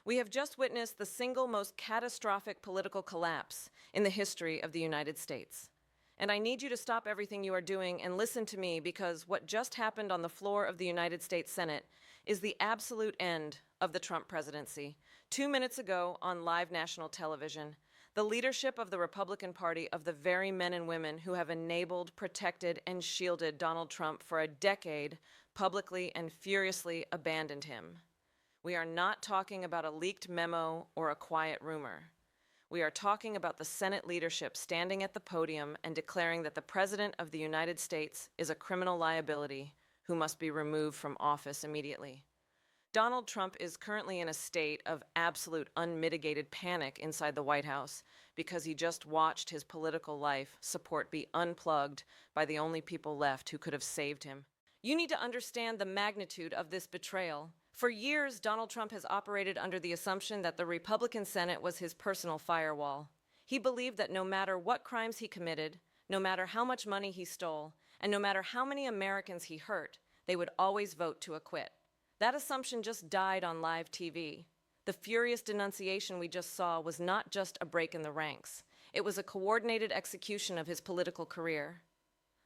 We have just witnessed the single most catastrophic political collapse in the history of the United States. And I need you to stop everything you are doing and listen to me, because what just happened on the floor of the United States Senate is the absolute end of the Trump presidency. 2 minutes ago on live national television, the leadership of the Republican Party, of the very men and women who have enabled, protected, and shielded Donald Trump for a decade, publicly and furiously abandoned him. We are not talking about a leaked memo or a quiet rumor. We are talking about the Senate leadership standing at the podium and declaring that the President of the United States is a criminal liability who must be removed from office immediately. Donald Trump is currently in a state of absolute unmitigated panic inside the White House because he just watched his political life support be unplugged by the only people left who could have saved him. You need to understand the magnitude of this betrayal. For years, Donald Trump has operated under the assumption that the Republican Senate was his personal firewall. He believed that no matter what crimes he committed, no matter how much money he stole, and no matter how many Americans he hurt, they would always vote to acquit. That assumption just died on live TV. The furious denunciation we just saw was not just a break in the ranks. It was a coordinated execution of his political career.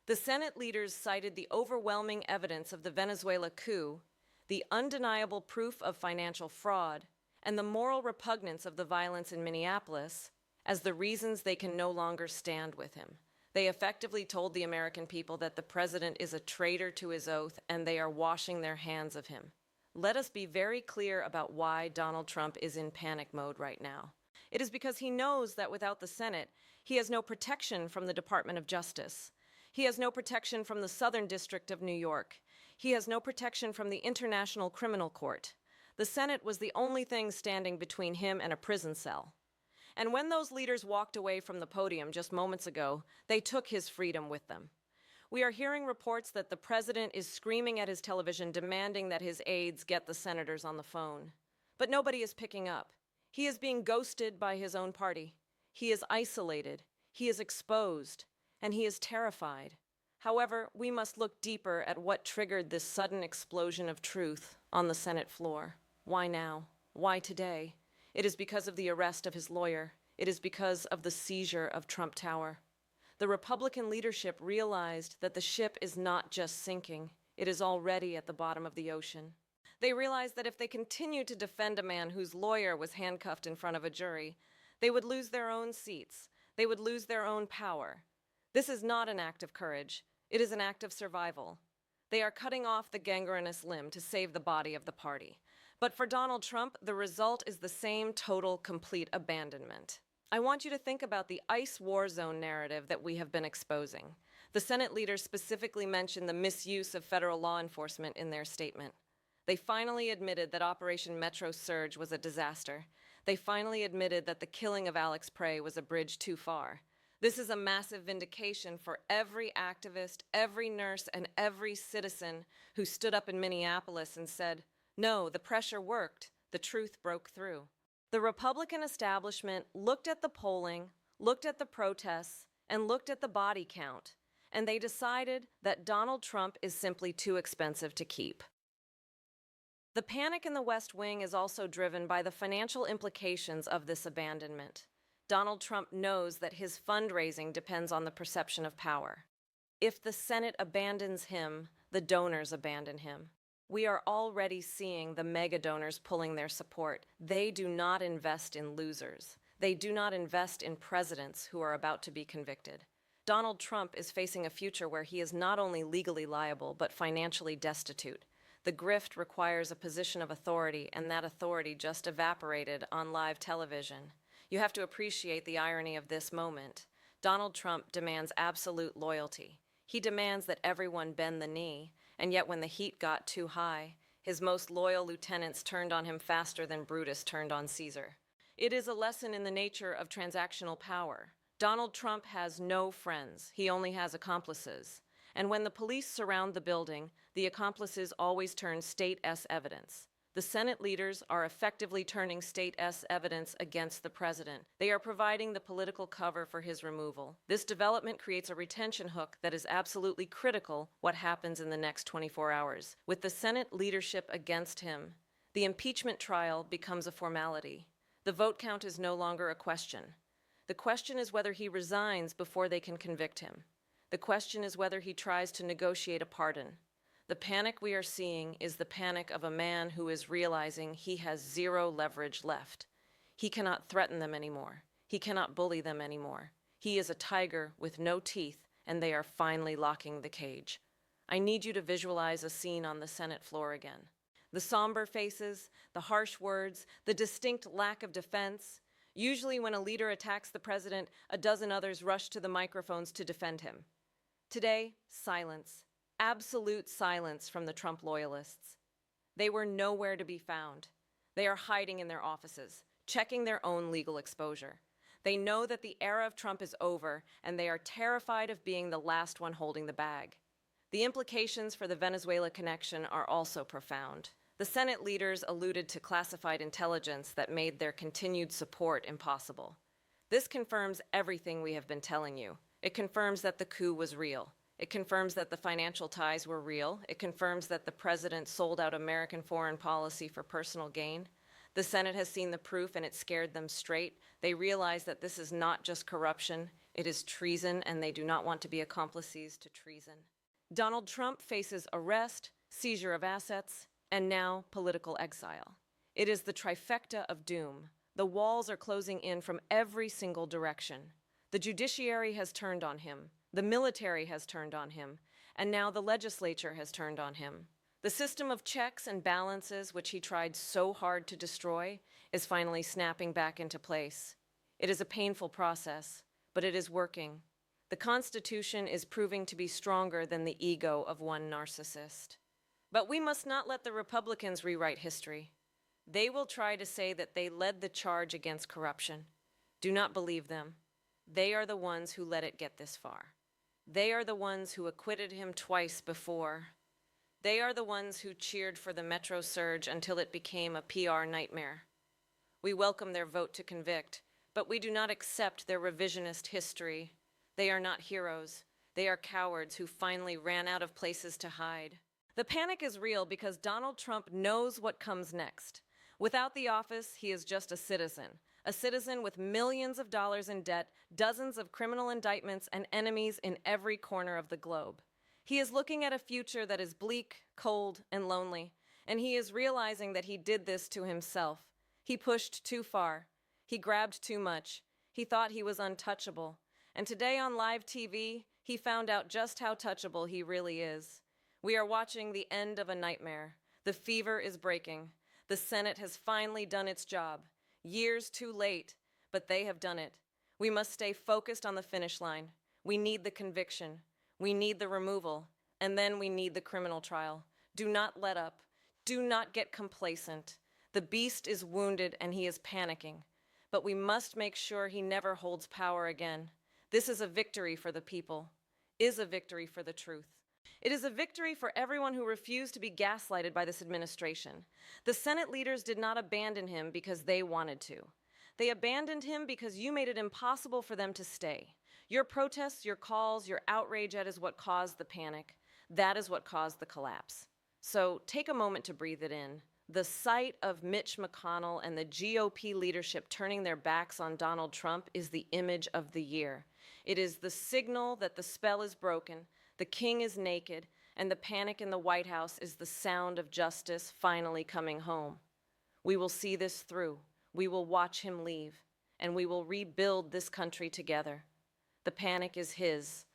The Senate leaders cited the overwhelming evidence of the Venezuela coup, the undeniable proof of financial fraud, and the moral repugnance of the violence in Minneapolis as the reasons they can no longer stand with him. They effectively told the American people that the president is a traitor to his oath and they are washing their hands of him. Let us be very clear about why Donald Trump is in panic mode right now. It is because he knows that without the Senate, he has no protection from the Department of Justice. He has no protection from the Southern District of New York. He has no protection from the International Criminal Court. The Senate was the only thing standing between him and a prison cell. And when those leaders walked away from the podium just moments ago, they took his freedom with them. We are hearing reports that the president is screaming at his television, demanding that his aides get the senators on the phone. But nobody is picking up. He is being ghosted by his own party. He is isolated. He is exposed. And he is terrified. However, we must look deeper at what triggered this sudden explosion of truth on the Senate floor. Why now? Why today? It is because of the arrest of his lawyer. It is because of the seizure of Trump Tower. The Republican leadership realized that the ship is not just sinking, it is already at the bottom of the ocean. They realized that if they continued to defend a man whose lawyer was handcuffed in front of a jury, they would lose their own seats. They would lose their own power. This is not an act of courage. It is an act of survival. They are cutting off the gangrenous limb to save the body of the party. But for Donald Trump, the result is the same total, complete abandonment. I want you to think about the ICE war zone narrative that we have been exposing. The Senate leaders specifically mentioned the misuse of federal law enforcement in their statement. They finally admitted that Operation Metro Surge was a disaster. They finally admitted that the killing of Alex Prey was a bridge too far. This is a massive vindication for every activist, every nurse, and every citizen who stood up in Minneapolis and said, "No, the pressure worked. The truth broke through." The Republican establishment looked at the polling, looked at the protests, and looked at the body count, and they decided that Donald Trump is simply too expensive to keep. The panic in the West Wing is also driven by the financial implications of this abandonment. Donald Trump knows that his fundraising depends on the perception of power. If the Senate abandons him, the donors abandon him. We are already seeing the mega donors pulling their support. They do not invest in losers. They do not invest in presidents who are about to be convicted. Donald Trump is facing a future where he is not only legally liable, but financially destitute. The grift requires a position of authority, and that authority just evaporated on live television. You have to appreciate the irony of this moment. Donald Trump demands absolute loyalty. He demands that everyone bend the knee. And yet when the heat got too high, his most loyal lieutenants turned on him faster than Brutus turned on Caesar. It is a lesson in the nature of transactional power. Donald Trump has no friends. He only has accomplices. And when the police surround the building, the accomplices always turn state S evidence. The Senate leaders are effectively turning state S evidence against the president. They are providing the political cover for his removal. This development creates a retention hook that is absolutely critical what happens in the next 24 hours. With the Senate leadership against him, The impeachment trial becomes a formality. The vote count is no longer a question. The question is whether he resigns before they can convict him. The question is whether he tries to negotiate a pardon. The panic we are seeing is the panic of a man who is realizing he has zero leverage left. He cannot threaten them anymore. He cannot bully them anymore. He is a tiger with no teeth, and they are finally locking the cage. I need you to visualize a scene on the Senate floor again. The somber faces, the harsh words, the distinct lack of defense. Usually when a leader attacks the president, a dozen others rush to the microphones to defend him. Today, silence. Absolute silence from the Trump loyalists. They were nowhere to be found. They are hiding in their offices, checking their own legal exposure. They know that the era of Trump is over, and they are terrified of being the last one holding the bag. The implications for the Venezuela connection are also profound. The Senate leaders alluded to classified intelligence that made their continued support impossible. This confirms everything we have been telling you. It confirms that the coup was real. It confirms that the financial ties were real. It confirms that the president sold out American foreign policy for personal gain. The Senate has seen the proof, and it scared them straight. They realize that this is not just corruption, it is treason, and they do not want to be accomplices to treason. Donald Trump faces arrest, seizure of assets, and now political exile. It is the trifecta of doom. The walls are closing in from every single direction. The judiciary has turned on him. The military has turned on him. And now the legislature has turned on him. The system of checks and balances, which he tried so hard to destroy, is finally snapping back into place. It is a painful process, but it is working. The Constitution is proving to be stronger than the ego of one narcissist. But we must not let the Republicans rewrite history. They will try to say that they led the charge against corruption. Do not believe them. They are the ones who let it get this far. They are the ones who acquitted him twice before. They are the ones who cheered for the Metro surge until it became a PR nightmare. We welcome their vote to convict, but we do not accept their revisionist history. They are not heroes. They are cowards who finally ran out of places to hide. The panic is real because Donald Trump knows what comes next. Without the office, he is just a citizen with millions of dollars in debt, dozens of criminal indictments, and enemies in every corner of the globe. He is looking at a future that is bleak, cold, and lonely, and he is realizing that he did this to himself. He pushed too far. He grabbed too much. He thought he was untouchable. And today on live TV, he found out just how touchable he really is. We are watching the end of a nightmare. The fever is breaking. The Senate has finally done its job. Years too late, but they have done it. We must stay focused on the finish line. We need the conviction. We need the removal. And then we need the criminal trial. Do not let up. Do not get complacent. The beast is wounded and he is panicking. But we must make sure he never holds power again. This is a victory for the people. Is a victory for the truth. It is a victory for everyone who refused to be gaslighted by this administration. The Senate leaders did not abandon him because they wanted to. They abandoned him because you made it impossible for them to stay. Your protests, your calls, your outrage at is what caused the panic. That is what caused the collapse. So take a moment to breathe it in. The sight of Mitch McConnell and the GOP leadership turning their backs on Donald Trump is the image of the year. It is the signal that the spell is broken, the king is naked, and the panic in the White House is the sound of justice finally coming home. We will see this through. We will watch him leave, and we will rebuild this country together. The panic is his.